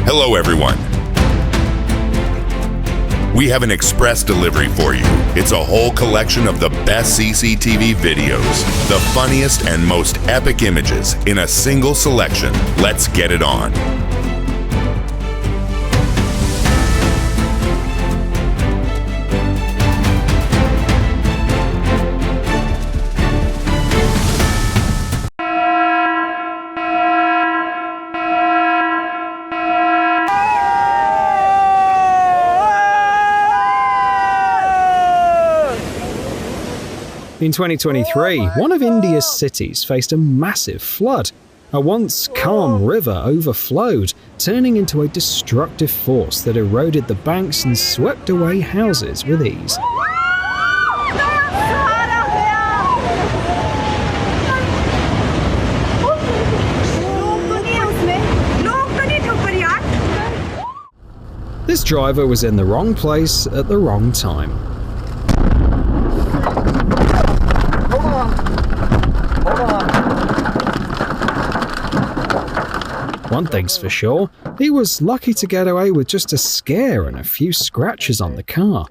Hello, everyone. We have an express delivery for you. It's a whole collection of the best CCTV videos, the funniest and most epic images in a single selection. Let's get it on. In 2023, one of India's cities faced a massive flood. A once calm river overflowed, turning into a destructive force that eroded the banks and swept away houses with ease. This driver was in the wrong place at the wrong time. One thing's for sure, he was lucky to get away with just a scare and a few scratches on the car.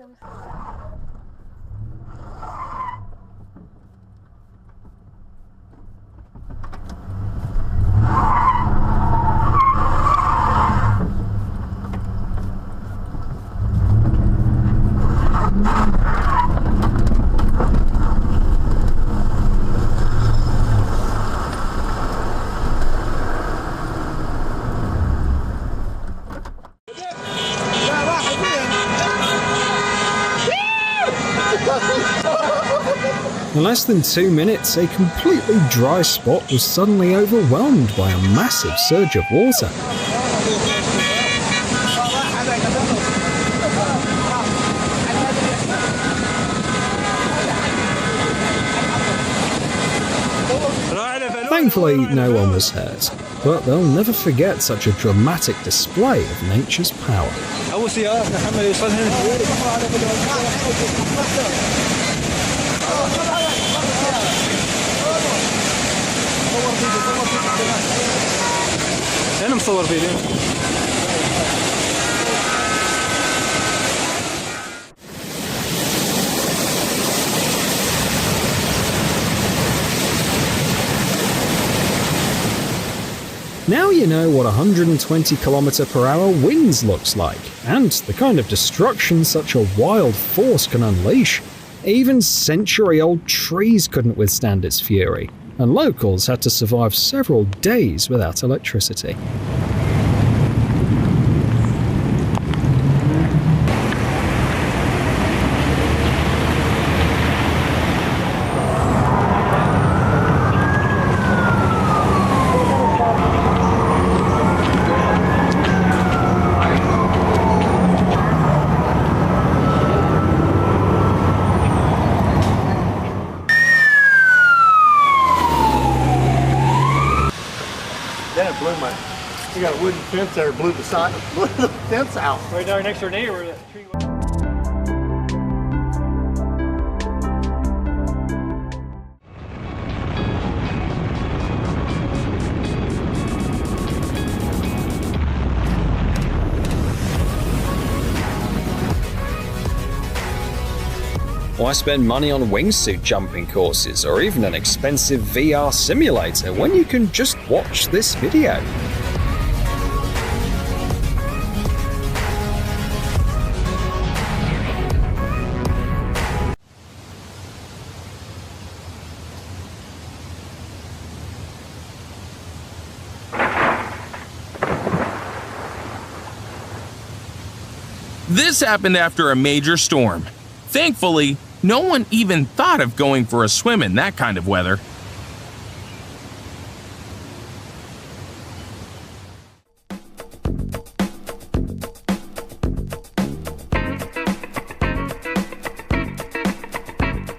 In less than 2 minutes, a completely dry spot was suddenly overwhelmed by a massive surge of water. Thankfully, no one was hurt, but they'll never forget such a dramatic display of nature's power. أنا مصور فيديو. Now you know what 120 km/h winds looks like, and the kind of destruction such a wild force can unleash. Even century-old trees couldn't withstand its fury, and locals had to survive several days without electricity. We got a wooden fence there, blew the fence out. Right there next to our neighbor, that tree. Why spend money on wingsuit jumping courses or even an expensive VR simulator when you can just watch this video? This happened after a major storm. Thankfully, no one even thought of going for a swim in that kind of weather.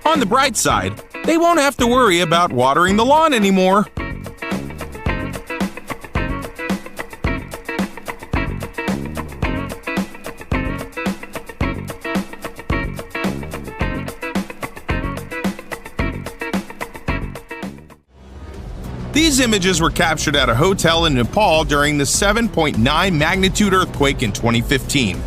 On the bright side, they won't have to worry about watering the lawn anymore. These images were captured at a hotel in Nepal during the 7.9 magnitude earthquake in 2015.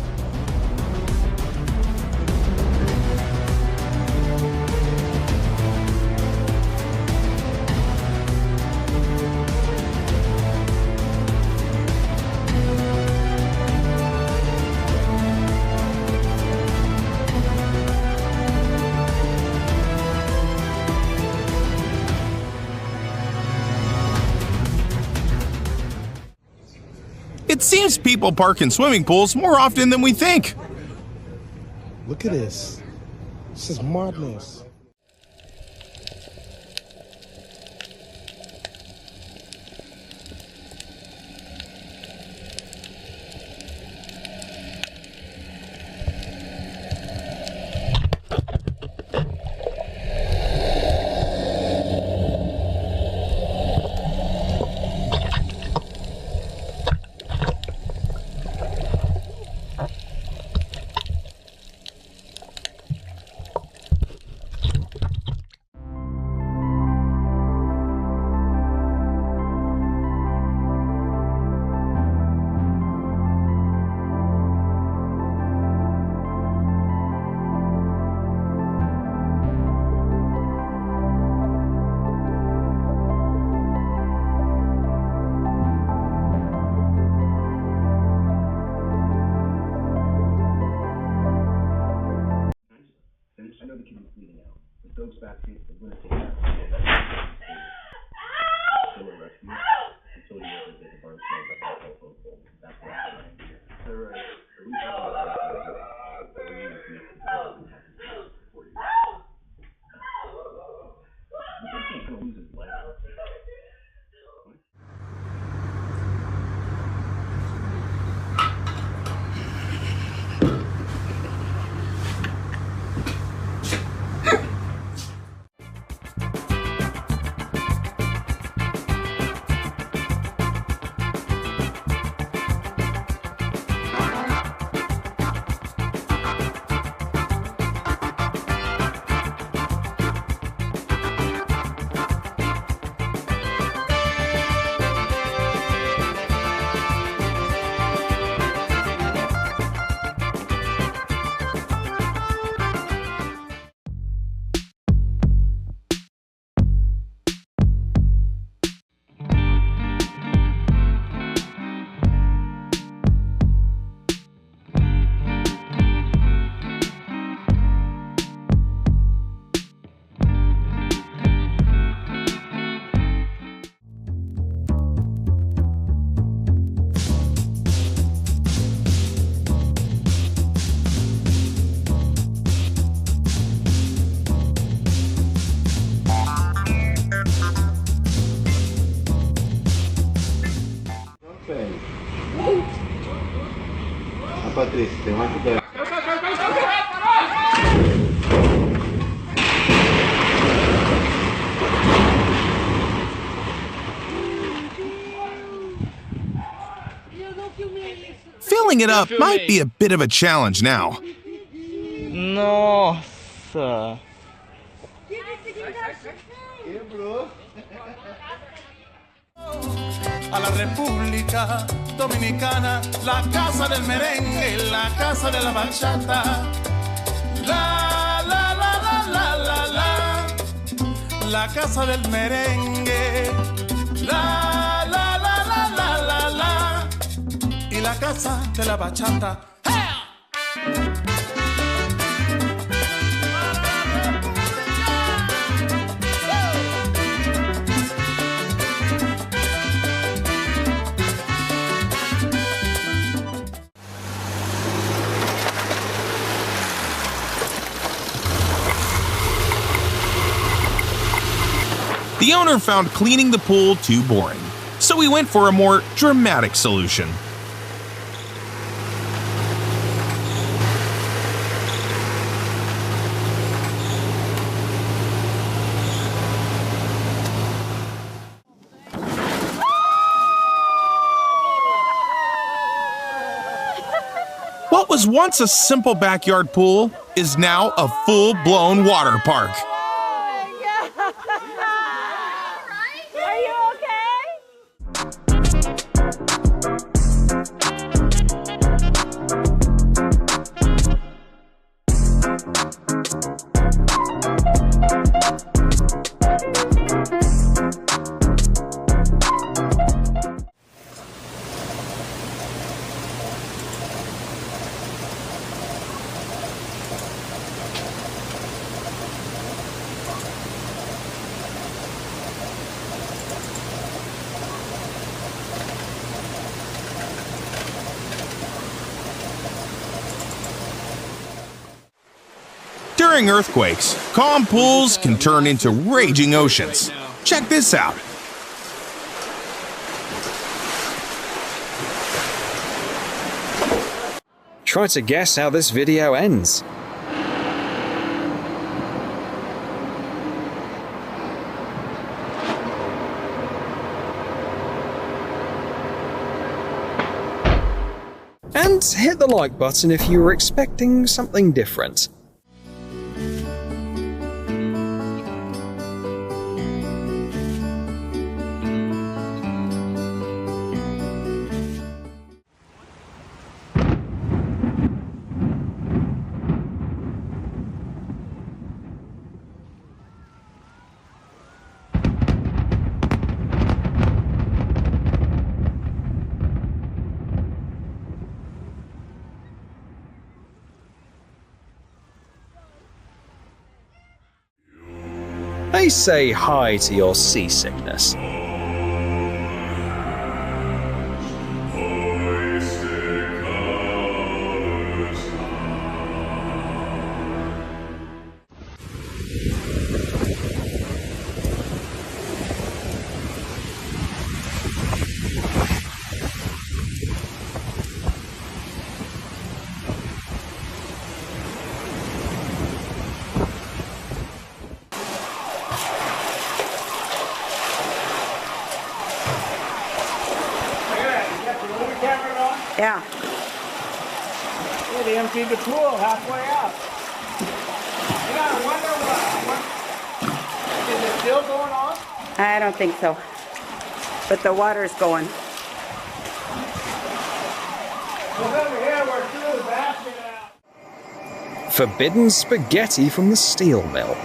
It seems people park in swimming pools more often than we think. Look at this. This is madness. Triste, vai ajudar. Filling it up might be a bit of a challenge now. Nossa. A la República Dominicana, la casa del merengue, la casa de la bachata. La, la, la, la, la, la, la. La casa del merengue. La, la, la, la, la, la, la. Y la casa de la bachata. The owner found cleaning the pool too boring, so we went for a more dramatic solution. What was once a simple backyard pool is now a full-blown water park. Are you okay? During earthquakes, calm pools can turn into raging oceans. Check this out. Try to guess how this video ends. And hit the like button if you were expecting something different. They say hi to your seasickness. Yeah. They emptied the pool halfway out. You gotta wonder what. Is it still going on? I don't think so. But the water's going. Look over here where two of the baskets out. Forbidden spaghetti from the steel mill.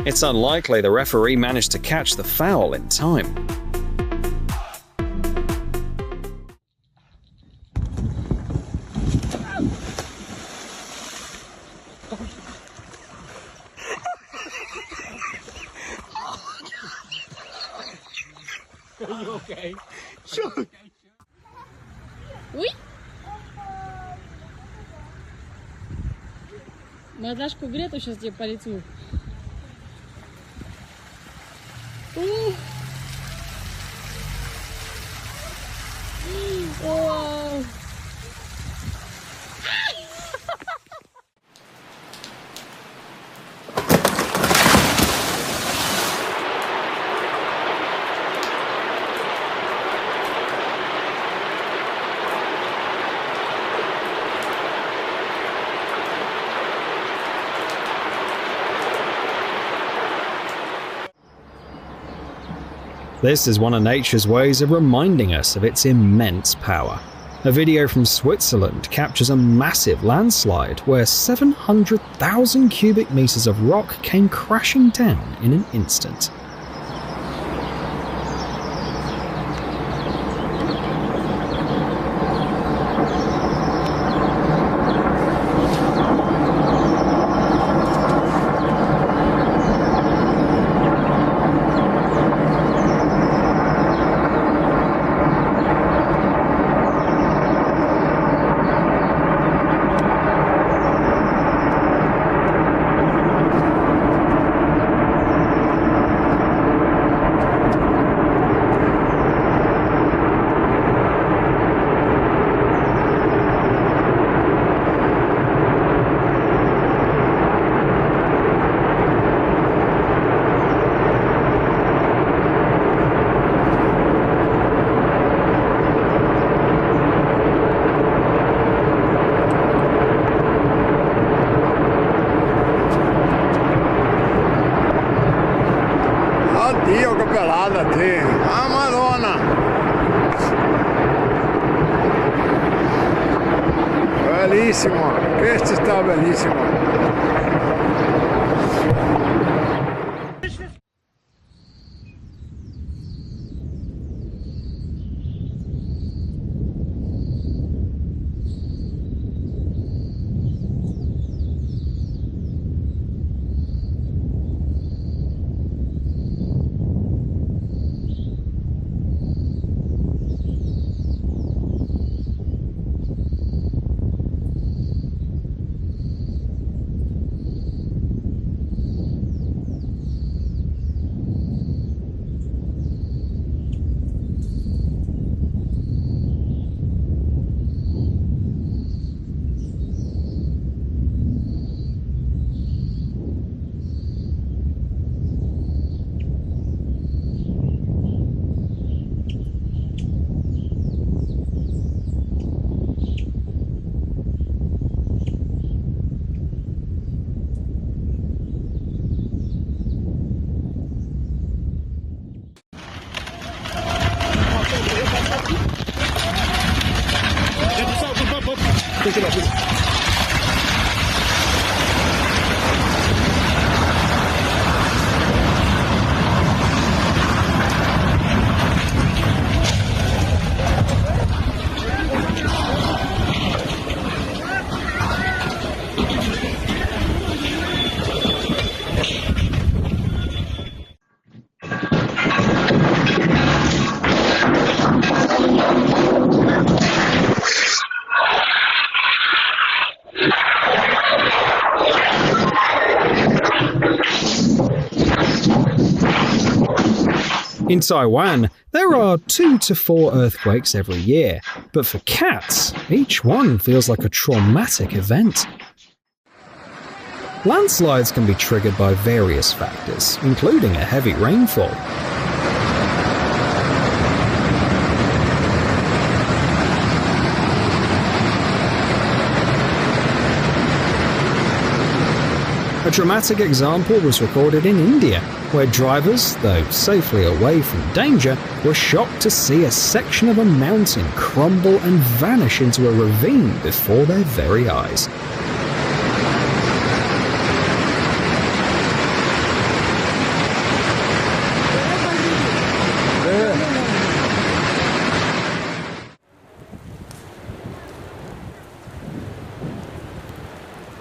It's unlikely the referee managed to catch the foul in time. Are you okay? Sure. Ui! Мордашку Грету сейчас тебе по лицу. Wow. This is one of nature's ways of reminding us of its immense power. A video from Switzerland captures a massive landslide where 700,000 cubic meters of rock came crashing down in an instant. bellísimo, que este está bellísimo. In Taiwan, there are 2 to 4 earthquakes every year, but for cats, each one feels like a traumatic event. Landslides can be triggered by various factors, including a heavy rainfall. A dramatic example was recorded in India, where drivers, though safely away from danger, were shocked to see a section of a mountain crumble and vanish into a ravine before their very eyes.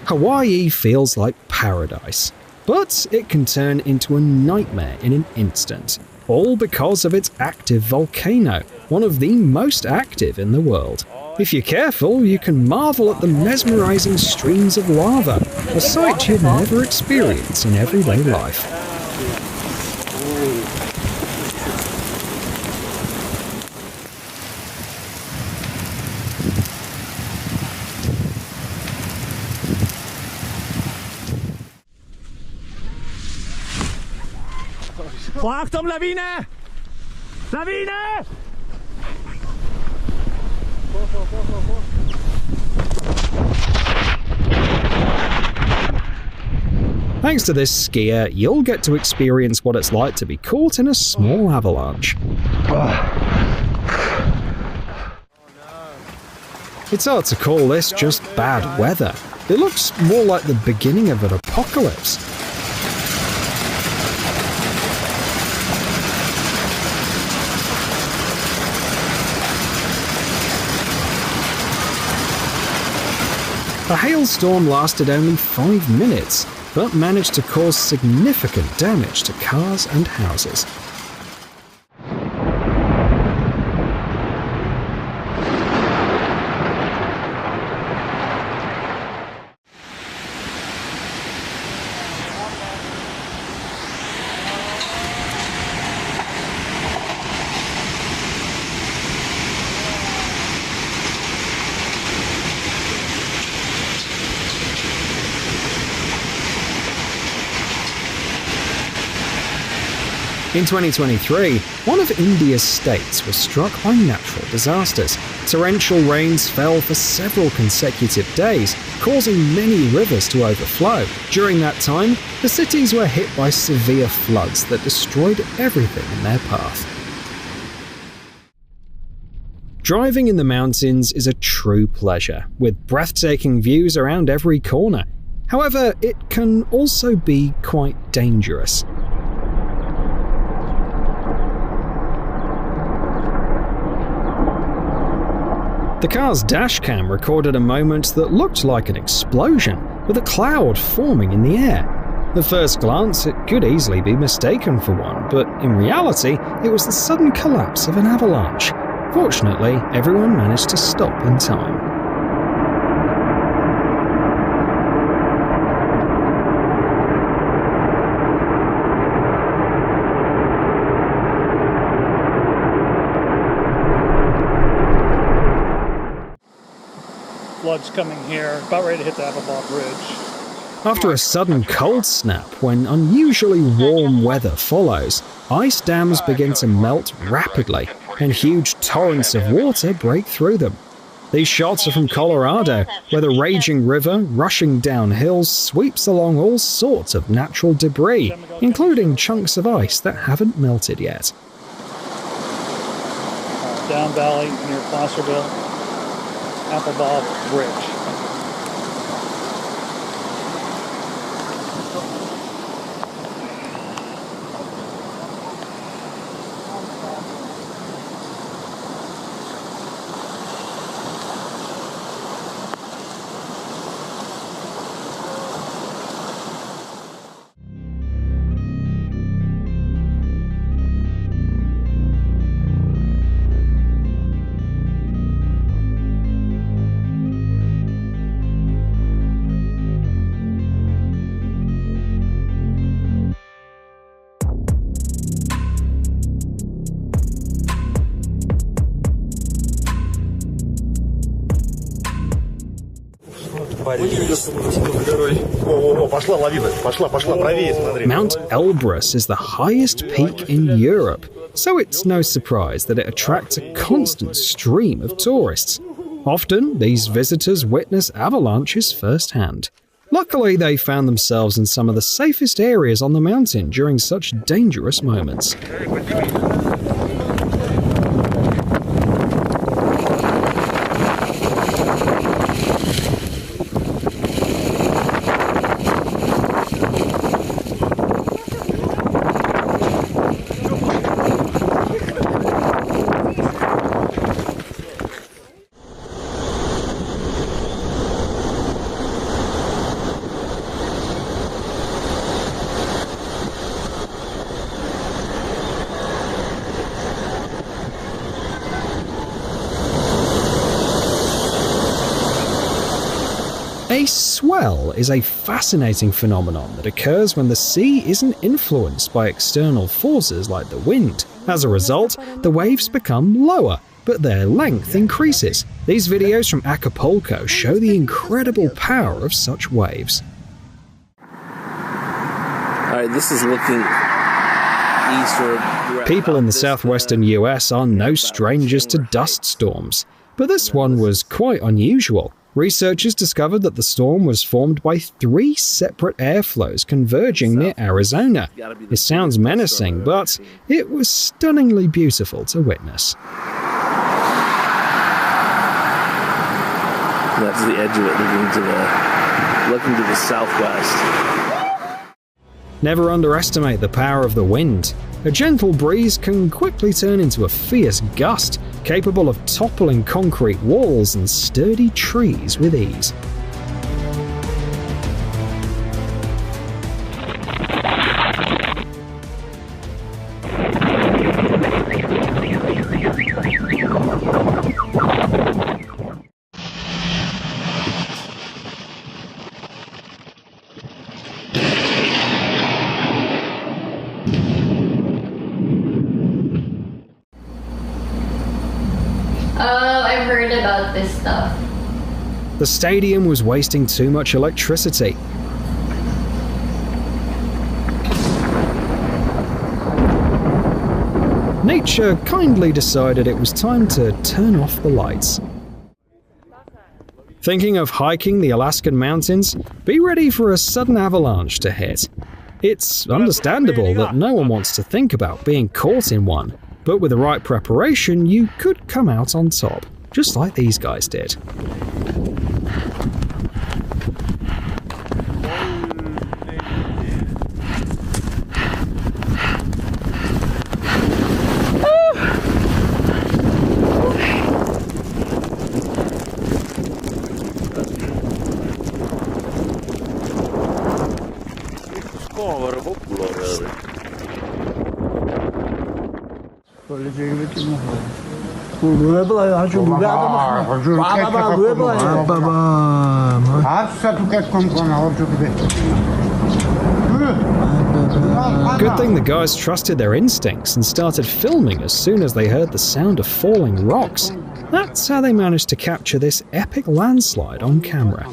Hawaii feels like paradise, but it can turn into a nightmare in an instant, all because of its active volcano, one of the most active in the world. If you're careful, you can marvel at the mesmerizing streams of lava, a sight you'd never experience in everyday life. Oh, Achtung, Lawine! Lawine! Thanks to this skier, you'll get to experience what it's like to be caught in a small avalanche. It's hard to call this just bad weather. It looks more like the beginning of an apocalypse. The hailstorm lasted only 5 minutes, but managed to cause significant damage to cars and houses. In 2023, one of India's states was struck by natural disasters. Torrential rains fell for several consecutive days, causing many rivers to overflow. During that time, the cities were hit by severe floods that destroyed everything in their path. Driving in the mountains is a true pleasure, with breathtaking views around every corner. However, it can also be quite dangerous. The car's dashcam recorded a moment that looked like an explosion, with a cloud forming in the air. At first glance, it could easily be mistaken for one, but in reality, it was the sudden collapse of an avalanche. Fortunately, everyone managed to stop in time. Flood's coming here, about ready to hit the Appleball Bridge. After a sudden cold snap, when unusually warm weather follows, ice dams begin to melt rapidly, and huge torrents of water break through them. These shots are from Colorado, where the raging river, rushing down hills, sweeps along all sorts of natural debris, including chunks of ice that haven't melted yet. Down valley near Placerville, Appleball Bridge. Mount Elbrus is the highest peak in Europe, so it's no surprise that it attracts a constant stream of tourists. Often, these visitors witness avalanches firsthand. Luckily, they found themselves in some of the safest areas on the mountain during such dangerous moments. A swell is a fascinating phenomenon that occurs when the sea isn't influenced by external forces like the wind. As a result, the waves become lower, but their length increases. These videos from Acapulco show the incredible power of such waves. Alright, this is looking eastward. People in the southwestern US are no strangers to dust storms, but this one was quite unusual. Researchers discovered that the storm was formed by 3 separate airflows converging near Arizona. It sounds menacing, but it was stunningly beautiful to witness. That's the edge of it, looking to the southwest. Never underestimate the power of the wind. A gentle breeze can quickly turn into a fierce gust, capable of toppling concrete walls and sturdy trees with ease. I've heard about this stuff. The stadium was wasting too much electricity. Nature kindly decided it was time to turn off the lights. Thinking of hiking the Alaskan mountains? Be ready for a sudden avalanche to hit. It's understandable that no one wants to think about being caught in one. But with the right preparation, you could come out on top, just like these guys did. Good thing the guys trusted their instincts and started filming as soon as they heard the sound of falling rocks. That's how they managed to capture this epic landslide on camera.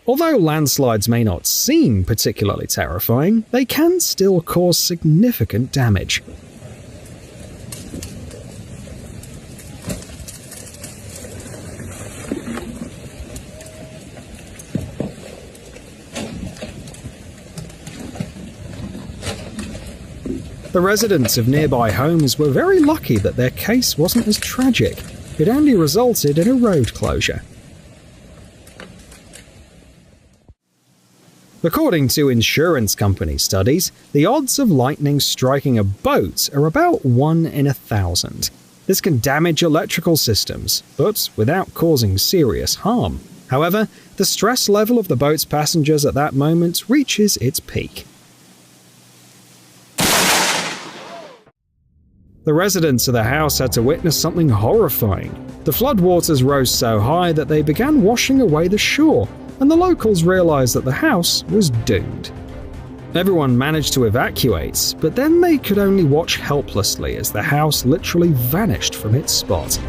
Although landslides may not seem particularly terrifying, they can still cause significant damage. The residents of nearby homes were very lucky that their case wasn't as tragic. It only resulted in a road closure. According to insurance company studies, the odds of lightning striking a boat are about 1 in 1,000. This can damage electrical systems, but without causing serious harm. However, the stress level of the boat's passengers at that moment reaches its peak. The residents of the house had to witness something horrifying. The floodwaters rose so high that they began washing away the shore, and the locals realized that the house was doomed. Everyone managed to evacuate, but then they could only watch helplessly as the house literally vanished from its spot.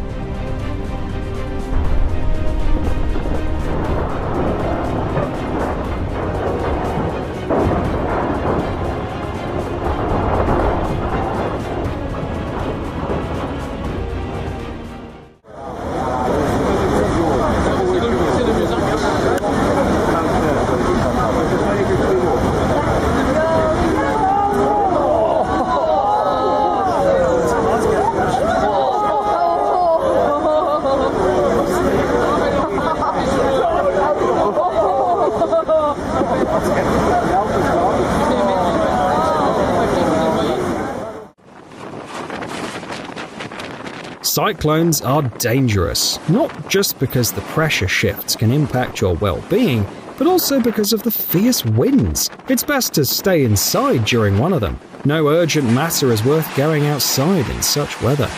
Cyclones are dangerous, not just because the pressure shifts can impact your well-being, but also because of the fierce winds. It's best to stay inside during one of them. No urgent matter is worth going outside in such weather.